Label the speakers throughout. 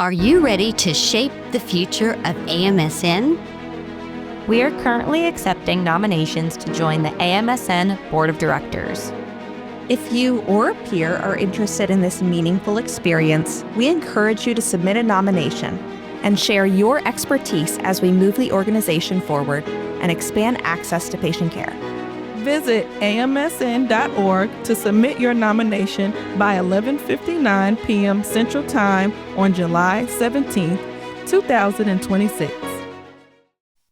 Speaker 1: Are you ready to shape the future of AMSN?
Speaker 2: We are currently accepting nominations to join the AMSN Board of Directors.
Speaker 3: If you or a peer are interested in this meaningful experience, we encourage you to submit a nomination and share your expertise as we move the organization forward and expand access to patient care.
Speaker 4: Visit amsn.org to submit your nomination by 11:59 p.m. Central Time on July 17, 2026.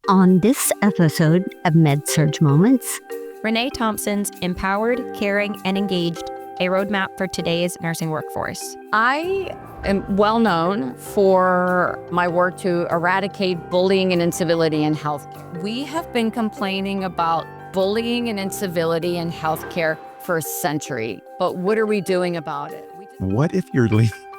Speaker 1: On this episode of med-surg Moments,
Speaker 2: Renee Thompson's Empowered, Caring, and Engaged, a roadmap for today's nursing workforce.
Speaker 5: I am well known for my work to eradicate bullying and incivility in healthcare. We have been complaining about bullying and incivility in healthcare for a century, but what are we doing about it?
Speaker 6: What if your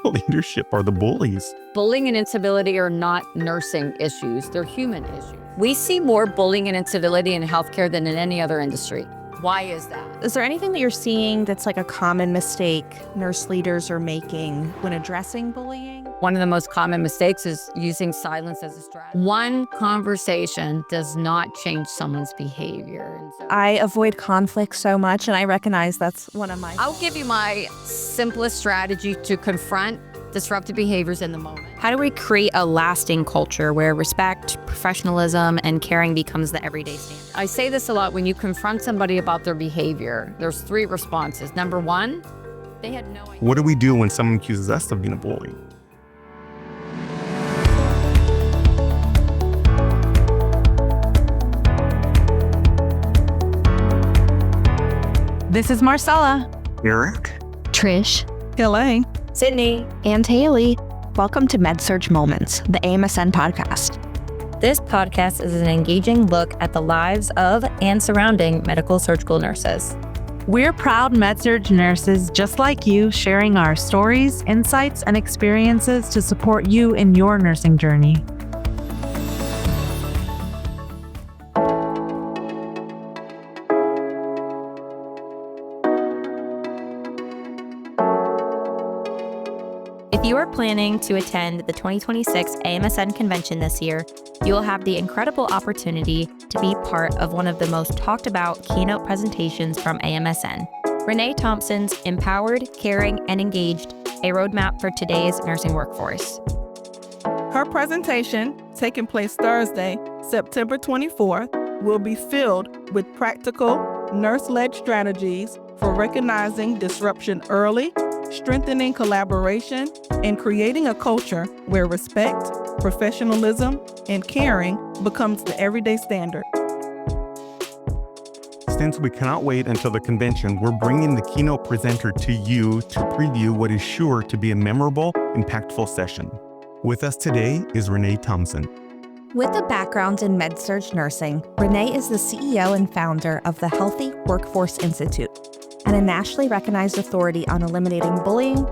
Speaker 6: leadership are the bullies?
Speaker 5: Bullying and incivility are not nursing issues, they're human issues. We see more bullying and incivility in healthcare than in any other industry. Why is that?
Speaker 3: Is there anything that you're seeing that's like a common mistake nurse leaders are making when addressing bullying?
Speaker 5: One of the most common mistakes is using silence as a strategy. One conversation does not change someone's behavior.
Speaker 3: I avoid conflict so much, and I recognize that's one of my...
Speaker 5: I'll give you my simplest strategy to confront disruptive behaviors in the moment.
Speaker 2: How do we create a lasting culture where respect, professionalism, and caring becomes the everyday standard?
Speaker 5: I say this a lot when you confront somebody about their behavior. There's three responses. Number one, they had no idea.
Speaker 6: What do we do when someone accuses us of being a bully?
Speaker 4: This is Marcella,
Speaker 6: Eric?
Speaker 1: Trish,
Speaker 4: Elaine,
Speaker 2: Sydney.
Speaker 3: And Haley. Welcome to med-surg Moments, the AMSN podcast.
Speaker 2: This podcast is an engaging look at the lives of and surrounding medical surgical nurses.
Speaker 7: We're proud med-surg nurses just like you, sharing our stories, insights, and experiences to support you in your nursing journey.
Speaker 2: If you are planning to attend the 2026 AMSN convention this year, you will have the incredible opportunity to be part of one of the most talked about keynote presentations from AMSN, Renee Thompson's Empowered, Caring, and Engaged, a roadmap for today's nursing workforce.
Speaker 4: her presentation, taking place Thursday, September 24th, will be filled with practical, nurse-led strategies for recognizing disruption early, strengthening collaboration, and creating a culture where respect, professionalism, and caring becomes the everyday standard.
Speaker 6: Since we cannot wait until the convention, we're bringing the keynote presenter to you to preview what is sure to be a memorable, impactful session. With us today is Renee Thompson.
Speaker 3: With a background in med-surg nursing, Renee is the CEO and founder of the Healthy Workforce Institute and a nationally recognized authority on eliminating bullying,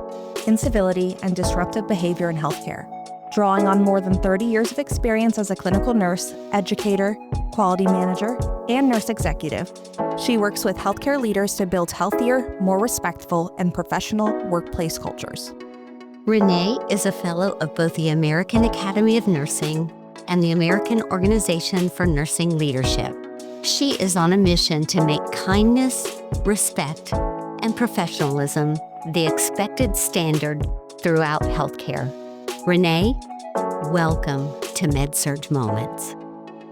Speaker 3: incivility, and disruptive behavior in healthcare. Drawing on more than 30 years of experience as a clinical nurse, educator, quality manager, and nurse executive, she works with healthcare leaders to build healthier, more respectful, and professional workplace cultures.
Speaker 1: Renee is a fellow of both the American Academy of Nursing and the American Organization for Nursing Leadership. She is on a mission to make kindness, respect, and professionalism the expected standard throughout healthcare. Renee, welcome to med-surg Moments.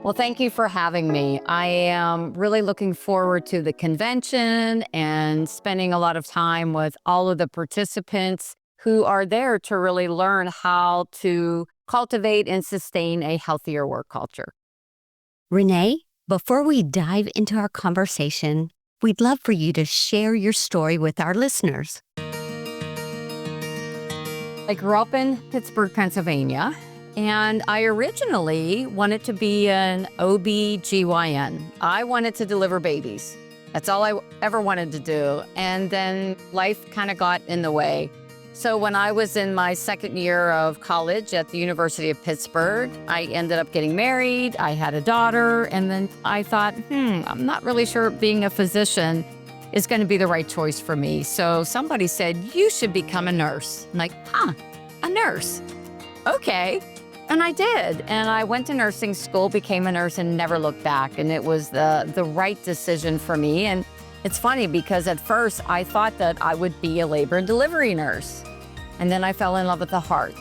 Speaker 5: Well, thank you for having me. I am really looking forward to the convention and spending a lot of time with all of the participants who are there to really learn how to cultivate and sustain a healthier work culture.
Speaker 1: Renee, before we dive into our conversation, we'd love for you to share your story with our listeners.
Speaker 5: I grew up in Pittsburgh, Pennsylvania, and I originally wanted to be an OB-GYN. I wanted to deliver babies. That's all I ever wanted to do. And then life kind of got in the way. So when I was in my second year of college at the University of Pittsburgh, I ended up getting married. I had a daughter. And then I thought, I'm not really sure being a physician is going to be the right choice for me. So somebody said, you should become a nurse. I'm like, a nurse? okay. And I did. And I went to nursing school, became a nurse, and never looked back. And it was the right decision for me. And it's funny because at first I thought that I would be a labor and delivery nurse. And then I fell in love with the heart.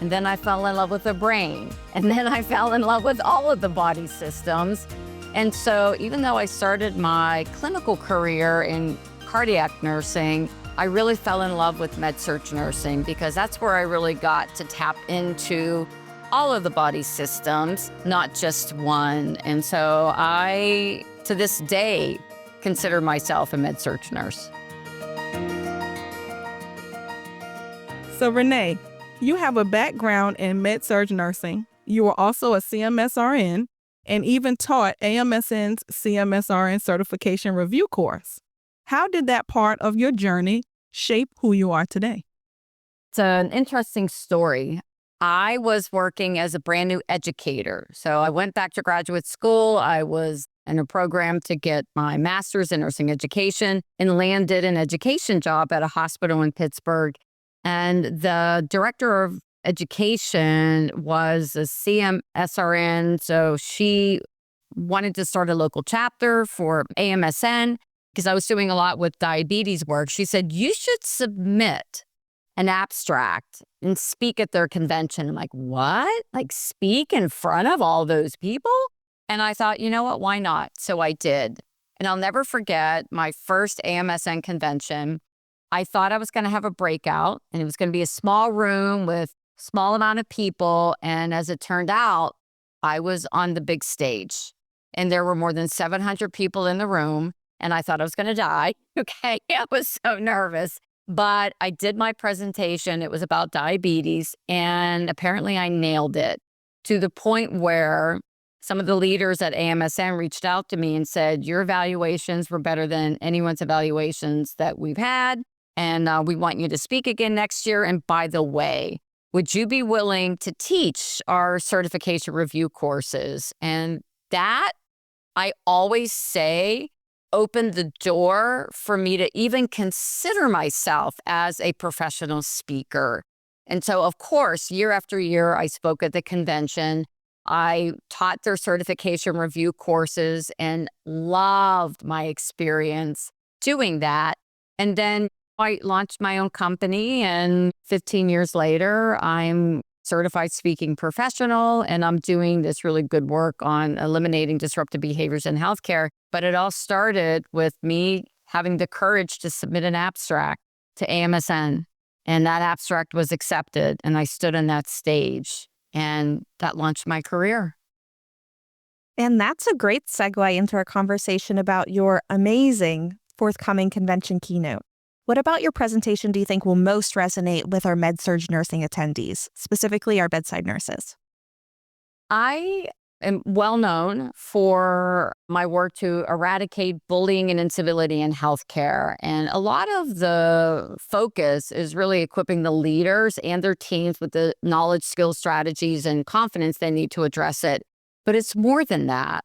Speaker 5: And then I fell in love with the brain. And then I fell in love with all of the body systems. And so even though I started my clinical career in cardiac nursing, I really fell in love with med-surg nursing because that's where I really got to tap into all of the body systems, not just one. And so I, to this day, consider myself a med-surg nurse.
Speaker 4: So Renee, you have a background in med-surg nursing. You were also a CMSRN and even taught AMSN's CMSRN certification review course. How did that part of your journey shape who you are today?
Speaker 5: It's an interesting story. I was working as a brand new educator. So I went back to graduate school. I was in a program to get my master's in nursing education and landed an education job at a hospital in Pittsburgh. And the director of education was a CMSRN. So she wanted to start a local chapter for AMSN because I was doing a lot with diabetes work. She said, you should submit an abstract and speak at their convention. I'm like, what? Like speak in front of all those people? And I thought, you know what? Why not? So I did. And I'll never forget my first AMSN convention. I thought I was going to have a breakout and it was going to be a small room with a small amount of people. And as it turned out, I was on the big stage and there were more than 700 people in the room. And I thought I was going to die. Okay. I was so nervous. But I did my presentation. It was about diabetes. And apparently I nailed it to the point where some of the leaders at AMSN reached out to me and said, your evaluations were better than anyone's evaluations that we've had. And we want you to speak again next year. And by the way, would you be willing to teach our certification review courses? And that, I always say, opened the door for me to even consider myself as a professional speaker. And so, of course, year after year, I spoke at the convention. I taught their certification review courses and loved my experience doing that. And then I launched my own company, and 15 years later, I'm certified speaking professional, and I'm doing this really good work on eliminating disruptive behaviors in healthcare. But it all started with me having the courage to submit an abstract to AMSN, and that abstract was accepted, and I stood on that stage, and that launched my career.
Speaker 3: And that's a great segue into our conversation about your amazing forthcoming convention keynote. What about your presentation do you think will most resonate with our med-surg nursing attendees, specifically our bedside nurses?
Speaker 5: I am well known for my work to eradicate bullying and incivility in healthcare. And a lot of the focus is really equipping the leaders and their teams with the knowledge, skills, strategies, and confidence they need to address it. But it's more than that.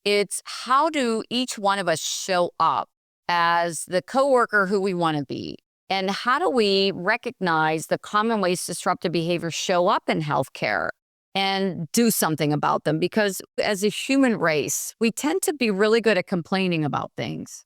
Speaker 5: It's how do each one of us show up as the coworker who we want to be? And how do we recognize the common ways disruptive behaviors show up in healthcare and do something about them? Because as a human race, we tend to be really good at complaining about things.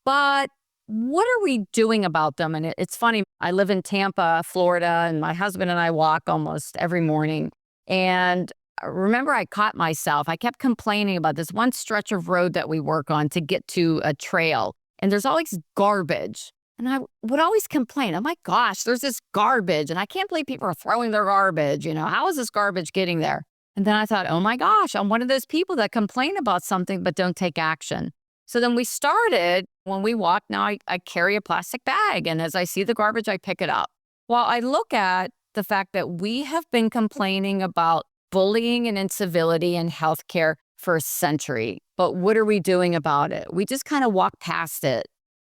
Speaker 5: But what are we doing about them? And it's funny, I live in Tampa, Florida, and my husband and I walk almost every morning. And remember, I caught myself. I kept complaining about this one stretch of road that we work on to get to a trail. And there's always garbage. And I would always complain, oh my gosh, there's this garbage. And I can't believe people are throwing their garbage. How is this garbage getting there? And then I thought, oh my gosh, I'm one of those people that complain about something but don't take action. So then we started, when we walk now, I carry a plastic bag. And as I see the garbage, I pick it up. Well, I look at the fact that we have been complaining about bullying and incivility in healthcare for a century. But what are we doing about it? We just kind of walk past it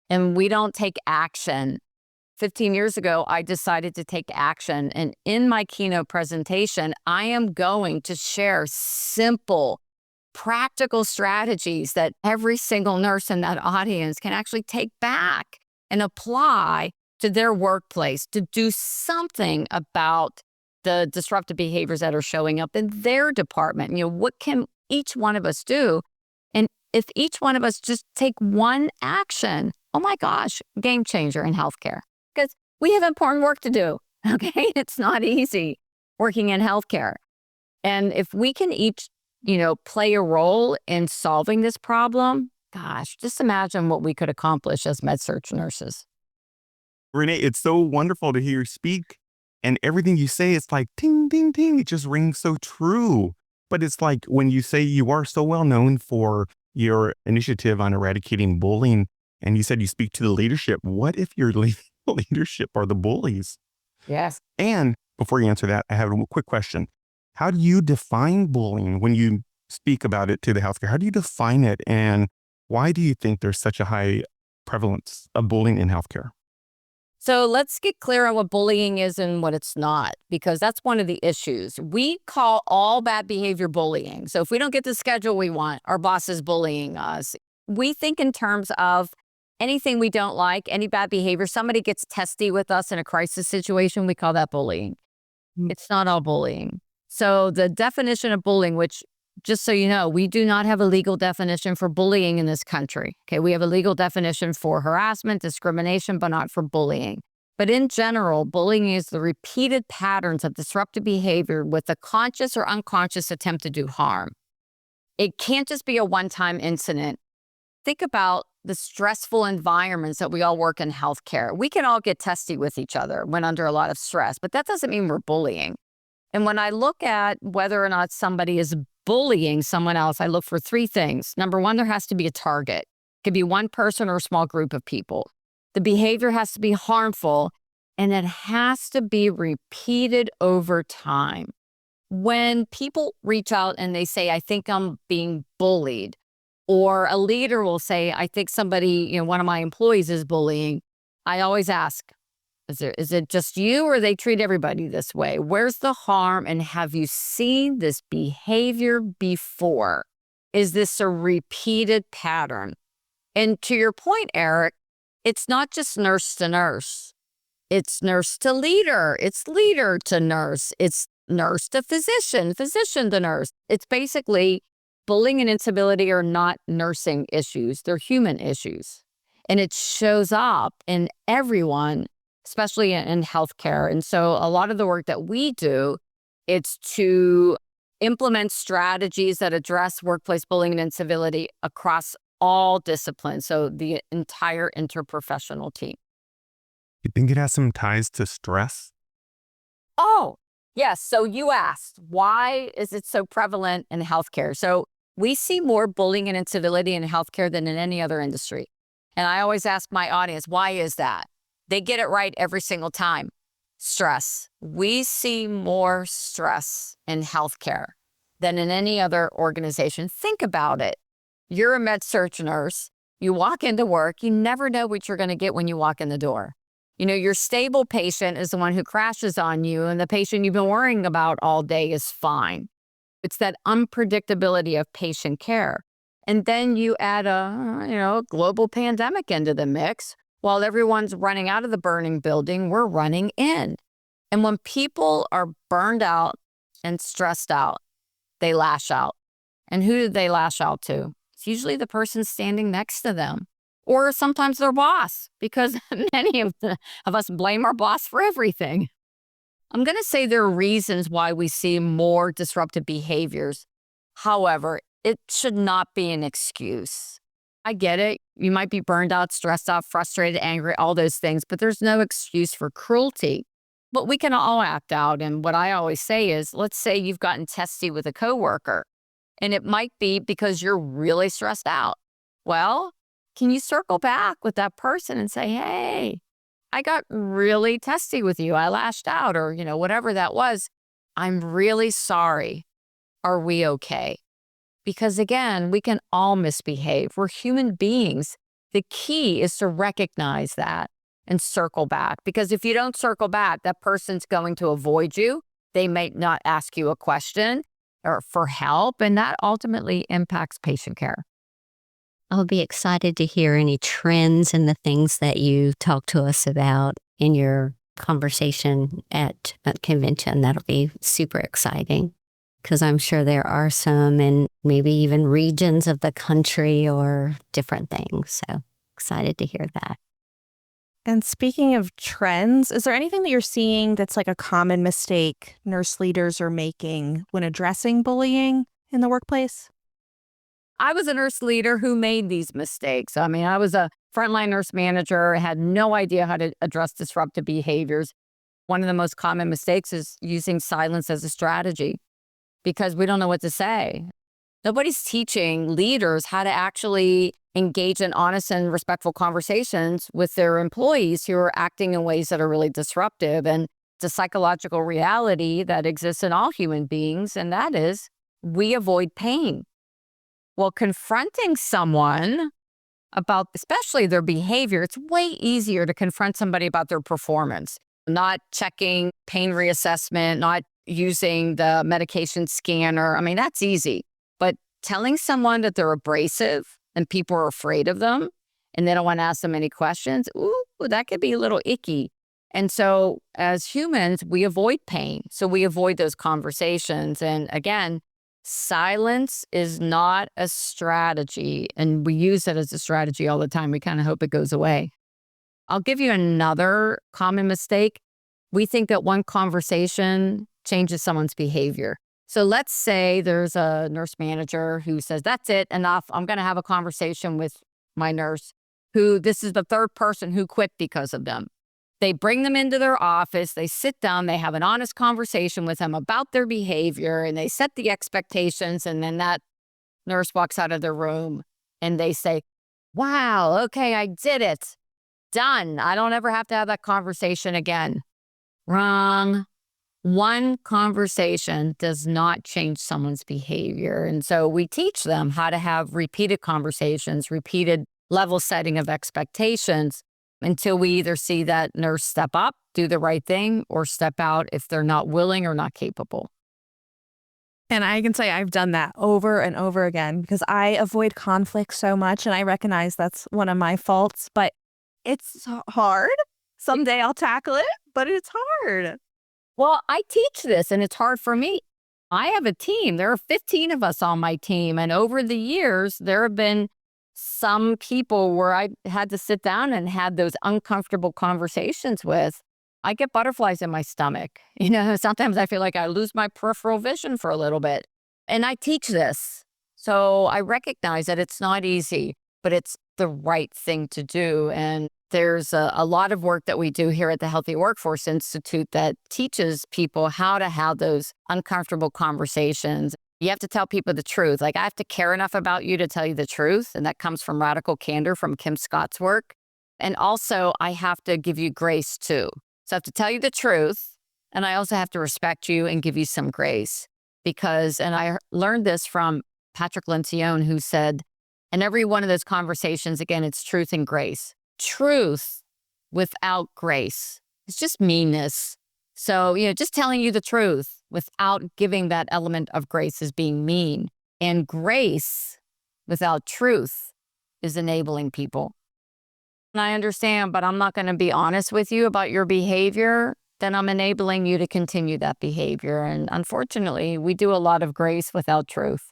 Speaker 5: and we don't take action. 15 years ago, I decided to take action. And in my keynote presentation, I am going to share simple, practical strategies that every single nurse in that audience can actually take back and apply to their workplace to do something about the disruptive behaviors that are showing up in their department. What can each one of us do? And if each one of us just take one action, oh my gosh, game changer in healthcare. Because we have important work to do, okay? It's not easy working in healthcare. And if we can each, play a role in solving this problem, gosh, just imagine what we could accomplish as med-surg nurses.
Speaker 6: Renee, it's so wonderful to hear you speak, and everything you say is like ding, ding, ding. It just rings so true. But it's like when you say you are so well known for your initiative on eradicating bullying, and you said you speak to the leadership. What if your leadership are the bullies?
Speaker 5: Yes.
Speaker 6: And before you answer that, I have a quick question. How do you define bullying when you speak about it to the healthcare? How do you define it? And why do you think there's such a high prevalence of bullying in healthcare?
Speaker 5: So let's get clear on what bullying is and what it's not, because that's one of the issues. We call all bad behavior bullying. So if we don't get the schedule we want, our boss is bullying us. We think in terms of anything we don't like, any bad behavior, somebody gets testy with us in a crisis situation, we call that bullying. It's not all bullying. So the definition of bullying, which, just so you know, we do not have a legal definition for bullying in this country. Okay, we have a legal definition for harassment, discrimination, but not for bullying. But in general, bullying is the repeated patterns of disruptive behavior with a conscious or unconscious attempt to do harm. It can't just be a one-time incident. Think about the stressful environments that we all work in healthcare. We can all get testy with each other when under a lot of stress, but that doesn't mean we're bullying. And when I look at whether or not somebody is bullying someone else, I look for three things. Number one, there has to be a target. It could be one person or a small group of people. The behavior has to be harmful, and it has to be repeated over time. When people reach out and they say, I think I'm being bullied, or a leader will say, I think somebody, one of my employees is bullying, I always ask, is it just you, or they treat everybody this way? Where's the harm, and have you seen this behavior before? Is this a repeated pattern? And to your point, Eric, it's not just nurse to nurse. It's nurse to leader. It's leader to nurse. It's nurse to physician, physician to nurse. It's basically bullying and incivility are not nursing issues. They're human issues. And it shows up in everyone, especially in healthcare. And so a lot of the work that we do, it's to implement strategies that address workplace bullying and incivility across all disciplines, so the entire interprofessional team.
Speaker 6: You think it has some ties to stress?
Speaker 5: Oh, yes. So you asked, why is it so prevalent in healthcare? So we see more bullying and incivility in healthcare than in any other industry. And I always ask my audience, why is that? They get it right every single time. Stress. We see more stress in healthcare than in any other organization. Think about it. You're a med-surg nurse. You walk into work. You never know what you're going to get when you walk in the door. Your stable patient is the one who crashes on you, and the patient you've been worrying about all day is fine. It's that unpredictability of patient care. And then you add a global pandemic into the mix. While everyone's running out of the burning building, we're running in. And when people are burned out and stressed out, they lash out. And who do they lash out to? It's usually the person standing next to them, or sometimes their boss, because many of us blame our boss for everything. I'm going to say there are reasons why we see more disruptive behaviors. However, it should not be an excuse. I get it. You might be burned out, stressed out, frustrated, angry, all those things, but there's no excuse for cruelty. But we can all act out. And what I always say is, let's say you've gotten testy with a coworker, and it might be because you're really stressed out. Well, can you circle back with that person and say, hey, I got really testy with you. I lashed out, or, whatever that was. I'm really sorry. Are we okay? Because again, we can all misbehave. We're human beings. The key is to recognize that and circle back. Because if you don't circle back, that person's going to avoid you. They may not ask you a question or for help, and that ultimately impacts patient care.
Speaker 1: I'll be excited to hear any trends and the things that you talk to us about in your conversation at convention. That'll be super exciting because I'm sure there are some in maybe even regions of the country or different things. So excited to hear that.
Speaker 3: And speaking of trends, is there anything that you're seeing that's like a common mistake nurse leaders are making when addressing bullying in the workplace?
Speaker 5: I was a nurse leader who made these mistakes. I mean, I was a frontline nurse manager, had no idea how to address disruptive behaviors. One of the most common mistakes is using silence as a strategy because we don't know what to say. Nobody's teaching leaders how to actually engage in honest and respectful conversations with their employees who are acting in ways that are really disruptive. And it's a psychological reality that exists in all human beings, and that is we avoid pain. Well, confronting someone about especially their behavior, it's way easier to confront somebody about their performance, not checking pain reassessment, not using the medication scanner. I mean, that's easy. But telling someone that they're abrasive and people are afraid of them and they don't want to ask them any questions, ooh, that could be a little icky. And so as humans, we avoid pain. So we avoid those conversations. And again, silence is not a strategy. And we use it as a strategy all the time. We kind of hope it goes away. I'll give you another common mistake. We think that one conversation changes someone's behavior. So let's say there's a nurse manager who says, that's it, enough. I'm going to have a conversation with my nurse who this is the third person who quit because of them. They bring them into their office, they sit down, they have an honest conversation with them about their behavior, and they set the expectations, and then that nurse walks out of the room and they say, wow, okay, I did it. Done. I don't ever have to have that conversation again. Wrong. One conversation does not change someone's behavior. And so we teach them how to have repeated conversations, repeated level setting of expectations until we either see that nurse step up, do the right thing, or step out if they're not willing or not capable.
Speaker 3: And I can say I've done that over and over again because I avoid conflict so much, and I recognize that's one of my faults, but it's hard. Someday I'll tackle it, but it's hard.
Speaker 5: Well, I teach this and it's hard for me. I have a team. There are 15 of us on my team. And over the years, there have been some people where I had to sit down and had those uncomfortable conversations with. I get butterflies in my stomach. Sometimes I feel like I lose my peripheral vision for a little bit. And I teach this. So I recognize that it's not easy, but it's the right thing to do. And there's a lot of work that we do here at the Healthy Workforce Institute that teaches people how to have those uncomfortable conversations. You have to tell people the truth. Like, I have to care enough about you to tell you the truth. And that comes from Radical Candor from Kim Scott's work. And also, I have to give you grace too. So I have to tell you the truth. And I also have to respect you and give you some grace. And I learned this from Patrick Lencioni, who said, in every one of those conversations, again, it's truth and grace. Truth without grace is just meanness. So, just telling you the truth without giving that element of grace is being mean. And grace without truth is enabling people. And I understand, but I'm not going to be honest with you about your behavior. Then I'm enabling you to continue that behavior. And unfortunately, we do a lot of grace without truth.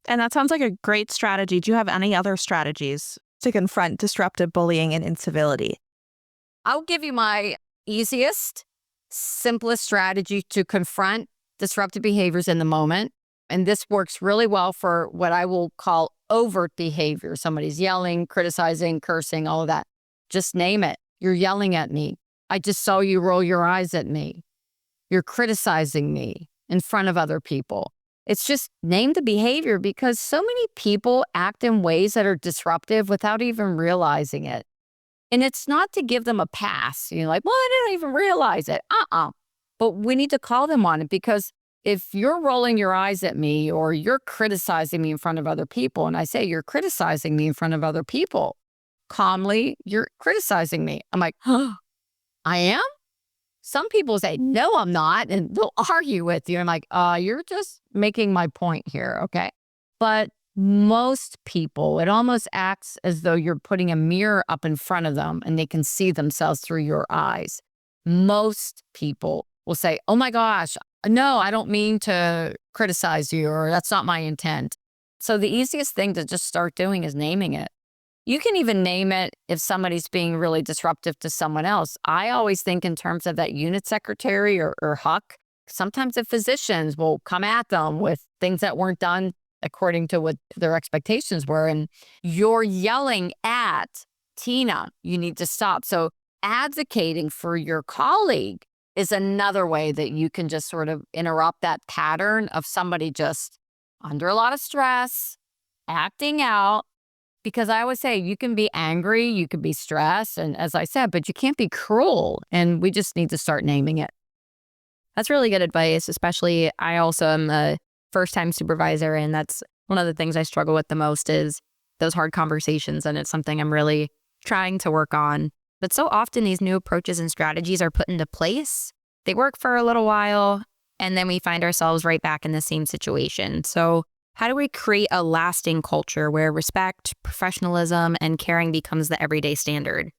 Speaker 3: And that sounds like a great strategy. Do you have any other strategies to confront disruptive bullying and incivility?
Speaker 5: I'll give you my easiest, simplest strategy to confront disruptive behaviors in the moment. And this works really well for what I will call overt behavior. Somebody's yelling, criticizing, cursing, all of that. Just name it. You're yelling at me. I just saw you roll your eyes at me. You're criticizing me in front of other people. It's just name the behavior because so many people act in ways that are disruptive without even realizing it. And it's not to give them a pass. Like, well, I didn't even realize it. But we need to call them on it because if you're rolling your eyes at me or you're criticizing me in front of other people, and I say you're criticizing me in front of other people, calmly, you're criticizing me. I'm like, I am? Some people say, no, I'm not. And they'll argue with you. I'm like, you're just making my point here. Okay. But most people, it almost acts as though you're putting a mirror up in front of them and they can see themselves through your eyes. most people will say, oh my gosh, no, I don't mean to criticize you, or that's not my intent. So the easiest thing to just start doing is naming it. You can even name it if somebody's being really disruptive to someone else. I always think in terms of that unit secretary or HUC. Sometimes the physicians will come at them with things that weren't done according to what their expectations were. And you're yelling at Tina, you need to stop. So advocating for your colleague is another way that you can just sort of interrupt that pattern of somebody just under a lot of stress, acting out. Because I always say you can be angry, you can be stressed, and as I said, but you can't be cruel. And we just need to start naming it.
Speaker 2: That's really good advice, especially I also am a first-time supervisor, and that's one of the things I struggle with the most is those hard conversations, and it's something I'm really trying to work on. But so often these new approaches and strategies are put into place. They work for a little while, and then we find ourselves right back in the same situation. So how do we create a lasting culture where respect, professionalism, and caring becomes the everyday standard?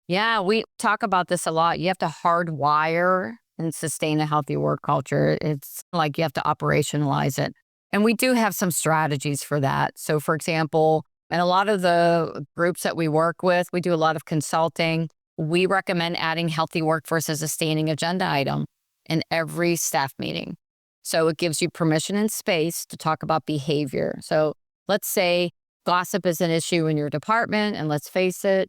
Speaker 5: Yeah, we talk about this a lot. You have to hardwire and sustain a healthy work culture. It's like you have to operationalize it. And we do have some strategies for that. So for example, in a lot of the groups that we work with, we do a lot of consulting. We recommend adding healthy workforce as a standing agenda item in every staff meeting. So it gives you permission and space to talk about behavior. So let's say gossip is an issue in your department, and let's face it,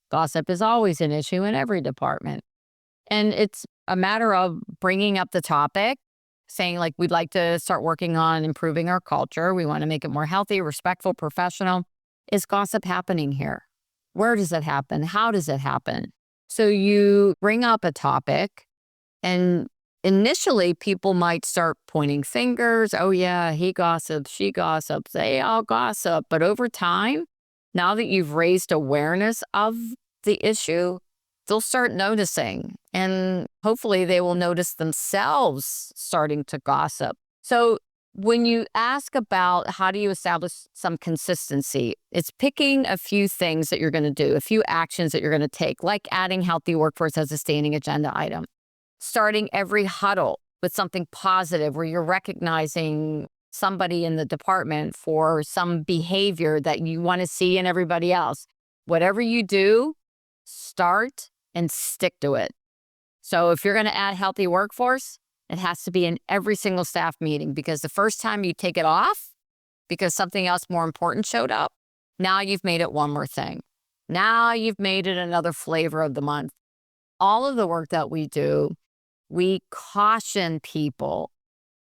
Speaker 5: gossip is always an issue in every department. And it's a matter of bringing up the topic, saying like, we'd like to start working on improving our culture. We want to make it more healthy, respectful, professional. Is gossip happening here? Where does it happen? How does it happen? So you bring up a topic, and initially people might start pointing fingers. Oh yeah, he gossips, she gossips, they all gossip. But over time, now that you've raised awareness of the issue, they'll start noticing, and hopefully they will notice themselves starting to gossip. So when you ask about how do you establish some consistency, it's picking a few things that you're going to do, a few actions that you're going to take, like adding healthy workforce as a standing agenda item, starting every huddle with something positive where you're recognizing somebody in the department for some behavior that you want to see in everybody else. Whatever you do, start and stick to it. So if you're going to add healthy workforce, it has to be in every single staff meeting, because the first time you take it off because something else more important showed up, now you've made it one more thing. Now you've made it another flavor of the month. All of the work that we do, we caution people.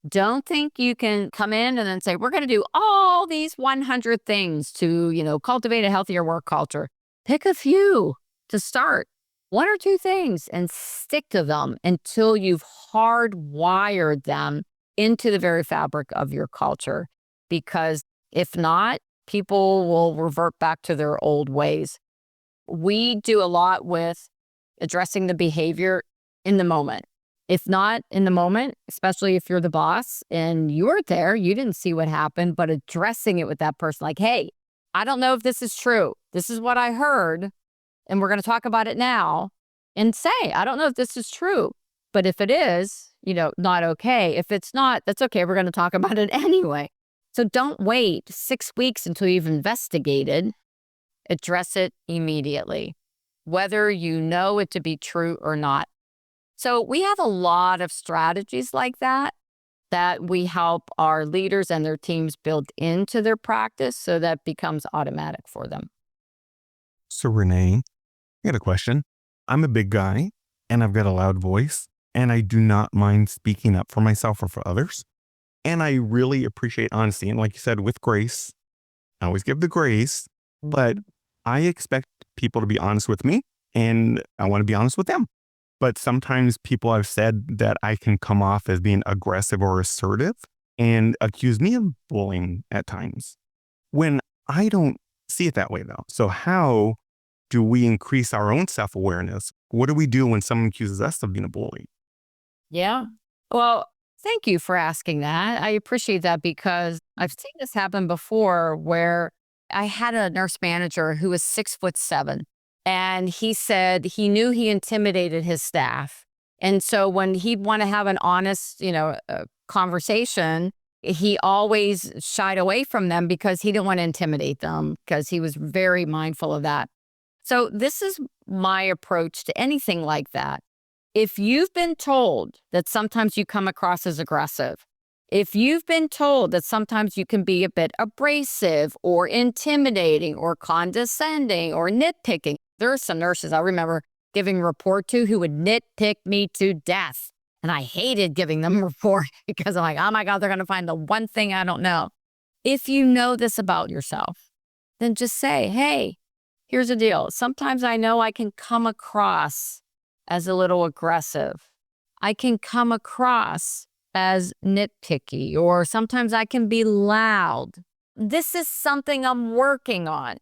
Speaker 5: Don't think you can come in and then say, we're going to do all these 100 things to, cultivate a healthier work culture. Pick a few to start. One or two things and stick to them until you've hardwired them into the very fabric of your culture. Because if not, people will revert back to their old ways. We do a lot with addressing the behavior in the moment. If not in the moment, especially if you're the boss and you weren't there, you didn't see what happened, but addressing it with that person, like, hey, I don't know if this is true. This is what I heard. And we're going to talk about it now, and say, I don't know if this is true, but if it is, not okay. If it's not, that's okay. We're going to talk about it anyway. So don't wait 6 weeks until you've investigated. Address it immediately, whether you know it to be true or not. So we have a lot of strategies like that we help our leaders and their teams build into their practice so that becomes automatic for them.
Speaker 6: So Renee, I got a question. I'm a big guy and I've got a loud voice, and I do not mind speaking up for myself or for others. And I really appreciate honesty. And like you said, with grace, I always give the grace, but I expect people to be honest with me, and I want to be honest with them. But sometimes people have said that I can come off as being aggressive or assertive and accuse me of bullying at times, when I don't see it that way though. So how do we increase our own self-awareness? What do we do when someone accuses us of being a bully?
Speaker 5: Yeah. Well, thank you for asking that. I appreciate that, because I've seen this happen before where I had a nurse manager who was 6'7", And he said he knew he intimidated his staff. And so when he'd want to have an honest, conversation, he always shied away from them because he didn't want to intimidate them, because he was very mindful of that. So this is my approach to anything like that. If you've been told that sometimes you come across as aggressive, if you've been told that sometimes you can be a bit abrasive or intimidating or condescending or nitpicking, there are some nurses I remember giving a report to who would nitpick me to death. And I hated giving them a report because I'm like, oh my God, they're going to find the one thing I don't know. If you know this about yourself, then just say, hey, here's the deal. Sometimes I know I can come across as a little aggressive. I can come across as nitpicky, or sometimes I can be loud. This is something I'm working on.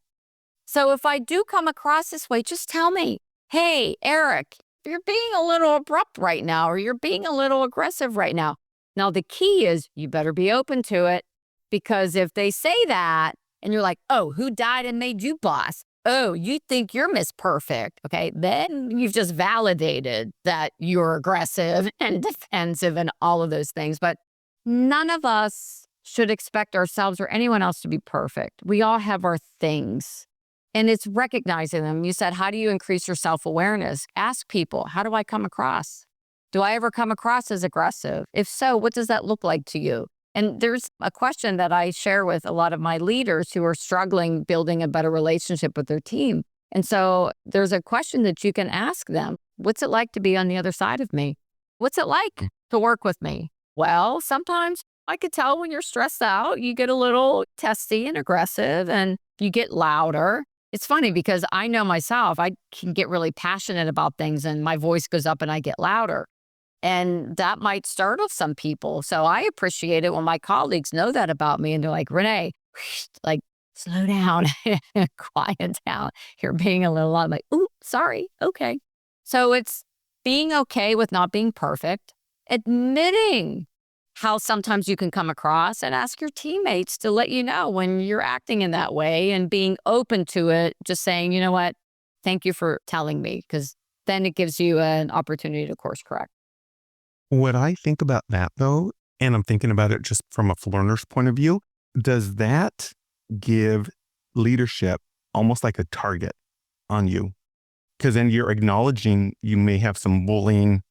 Speaker 5: So if I do come across this way, just tell me, hey, Eric, you're being a little abrupt right now, or you're being a little aggressive right now. Now, the key is you better be open to it, because if they say that and you're like, oh, who died and made you boss? Oh, you think you're Miss Perfect. Okay, then you've just validated that you're aggressive and defensive and all of those things. But none of us should expect ourselves or anyone else to be perfect. We all have our things. And it's recognizing them. You said, how do you increase your self-awareness? Ask people, how do I come across? Do I ever come across as aggressive? If so, what does that look like to you? And there's a question that I share with a lot of my leaders who are struggling building a better relationship with their team. And so there's a question that you can ask them. What's it like to be on the other side of me? What's it like to work with me? Well, sometimes I could tell when you're stressed out, you get a little testy and aggressive and you get louder. It's funny because I know myself, I can get really passionate about things and my voice goes up and I get louder. And that might startle some people. So I appreciate it when my colleagues know that about me and they're like, Renee, like, slow down, quiet down. You're being a little loud. I'm like, ooh, sorry. Okay. So it's being okay with not being perfect, admitting how sometimes you can come across, and ask your teammates to let you know when you're acting in that way, and being open to it, just saying, you know what, thank you for telling me, because then it gives you an opportunity to course correct.
Speaker 6: What I think about that though, and I'm thinking about it just from a learner's point of view, does that give leadership almost like a target on you? Because then you're acknowledging you may have some bullying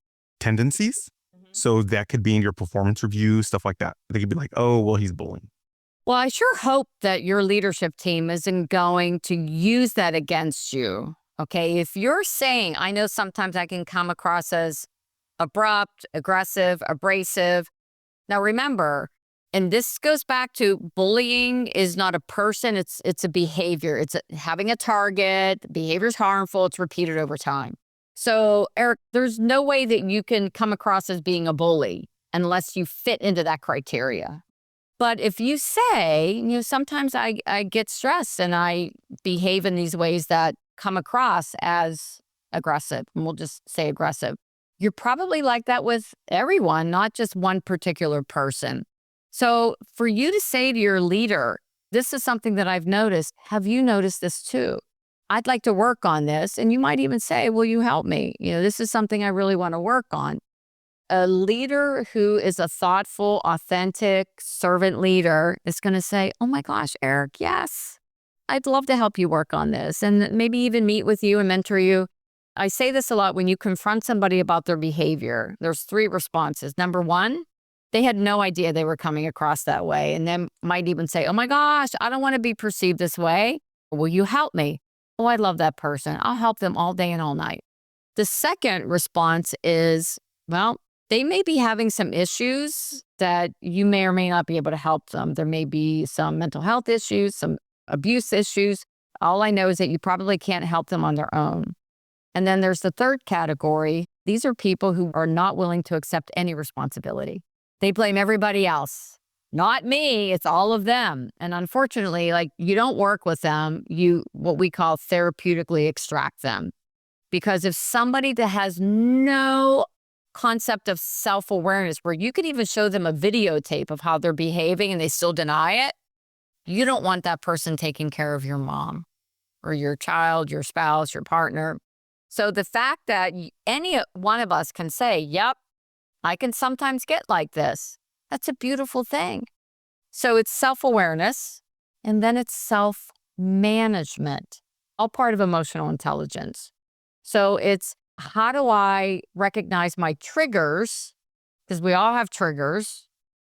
Speaker 6: tendencies. So that could be in your performance review, stuff like that. They could be like, oh, well, he's bullying.
Speaker 5: Well, I sure hope that your leadership team isn't going to use that against you. Okay. If you're saying, I know sometimes I can come across as abrupt, aggressive, abrasive. Now remember, and this goes back to bullying is not a person, it's a behavior. It's having a target, behavior is harmful, it's repeated over time. So Eric, there's no way that you can come across as being a bully unless you fit into that criteria. But if you say, sometimes I get stressed and I behave in these ways that come across as aggressive, and we'll just say aggressive, you're probably like that with everyone, not just one particular person. So for you to say to your leader, this is something that I've noticed. Have you noticed this too? I'd like to work on this. And you might even say, will you help me? This is something I really want to work on. A leader who is a thoughtful, authentic servant leader is going to say, oh my gosh, Eric, yes, I'd love to help you work on this, and maybe even meet with you and mentor you. I say this a lot when you confront somebody about their behavior. There's 3 responses. Number 1, they had no idea they were coming across that way, and then might even say, oh my gosh, I don't want to be perceived this way. Will you help me? Oh, I love that person. I'll help them all day and all night. The second response is, well, they may be having some issues that you may or may not be able to help them. There may be some mental health issues, some abuse issues. All I know is that you probably can't help them on their own. And then there's the third category. These are people who are not willing to accept any responsibility. They blame everybody else. Not me, it's all of them. And unfortunately, you don't work with them, you what we call therapeutically extract them. Because if somebody that has no concept of self-awareness, where you could even show them a videotape of how they're behaving and they still deny it, you don't want that person taking care of your mom. or your child, your spouse, your partner. So the fact that any one of us can say, yep, I can sometimes get like this, that's a beautiful thing. So it's self-awareness, and then it's self-management, all part of emotional intelligence. So it's, how do I recognize my triggers? Because we all have triggers.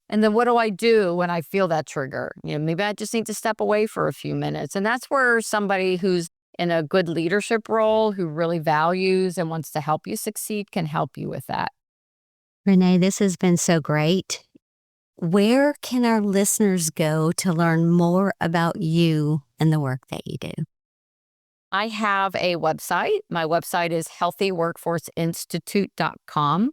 Speaker 5: And then what do I do when I feel that trigger? Maybe I just need to step away for a few minutes. And that's where somebody who's in a good leadership role, who really values and wants to help you succeed, can help you with that.
Speaker 1: Renee, this has been so great. Where can our listeners go to learn more about you and the work that you do?
Speaker 5: I have a website. My website is healthyworkforceinstitute.com.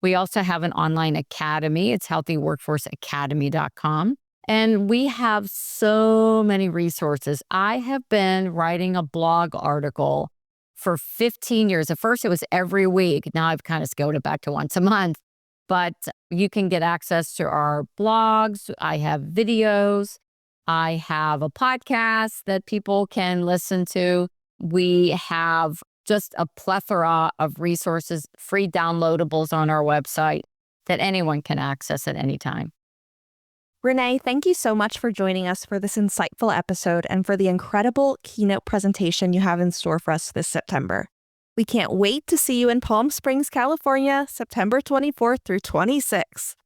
Speaker 5: We also have an online academy. It's healthyworkforceacademy.com. And we have so many resources. I have been writing a blog article for 15 years. At first, it was every week. Now I've kind of scaled it back to once a month. But you can get access to our blogs. I have videos. I have a podcast that people can listen to. We have just a plethora of resources, free downloadables on our website that anyone can access at any time.
Speaker 3: Renee, thank you so much for joining us for this insightful episode and for the incredible keynote presentation you have in store for us this September. We can't wait to see you in Palm Springs, California, September 24th through 26th.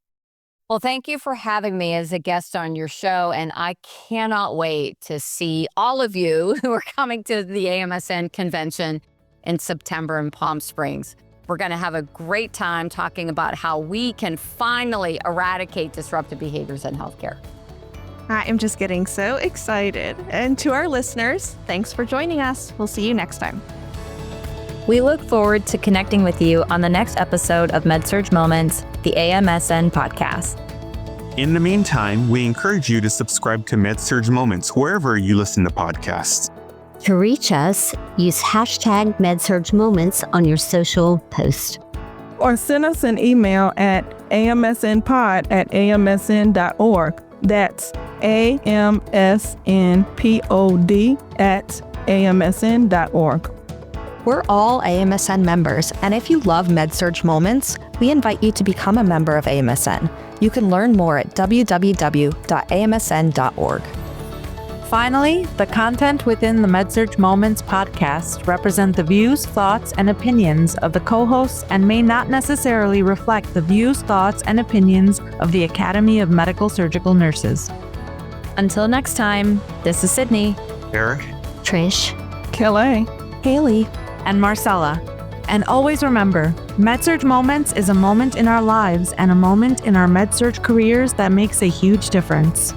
Speaker 5: Well, thank you for having me as a guest on your show, and I cannot wait to see all of you who are coming to the AMSN convention in September in Palm Springs. We're going to have a great time talking about how we can finally eradicate disruptive behaviors in healthcare.
Speaker 3: I am just getting so excited. And to our listeners, thanks for joining us. We'll see you next time.
Speaker 2: We look forward to connecting with you on the next episode of med-surg Moments, the AMSN podcast.
Speaker 6: In the meantime, we encourage you to subscribe to med-surg Moments wherever you listen to podcasts.
Speaker 1: To reach us, use hashtag med-surg moments on your social post.
Speaker 4: Or send us an email at amsnpod@amsn.org. That's amsnpod@amsn.org.
Speaker 3: We're all AMSN members, and if you love med-surg Moments, we invite you to become a member of AMSN. You can learn more at www.amsn.org.
Speaker 7: Finally, the content within the med-surg Moments podcast represent the views, thoughts, and opinions of the co-hosts and may not necessarily reflect the views, thoughts, and opinions of the Academy of Medical Surgical Nurses.
Speaker 2: Until next time, this is Sydney,
Speaker 6: Eric,
Speaker 1: Trish,
Speaker 4: Kelly,
Speaker 3: Haley,
Speaker 7: and Marcella. And always remember, med-surg Moments is a moment in our lives and a moment in our med-surg careers that makes a huge difference.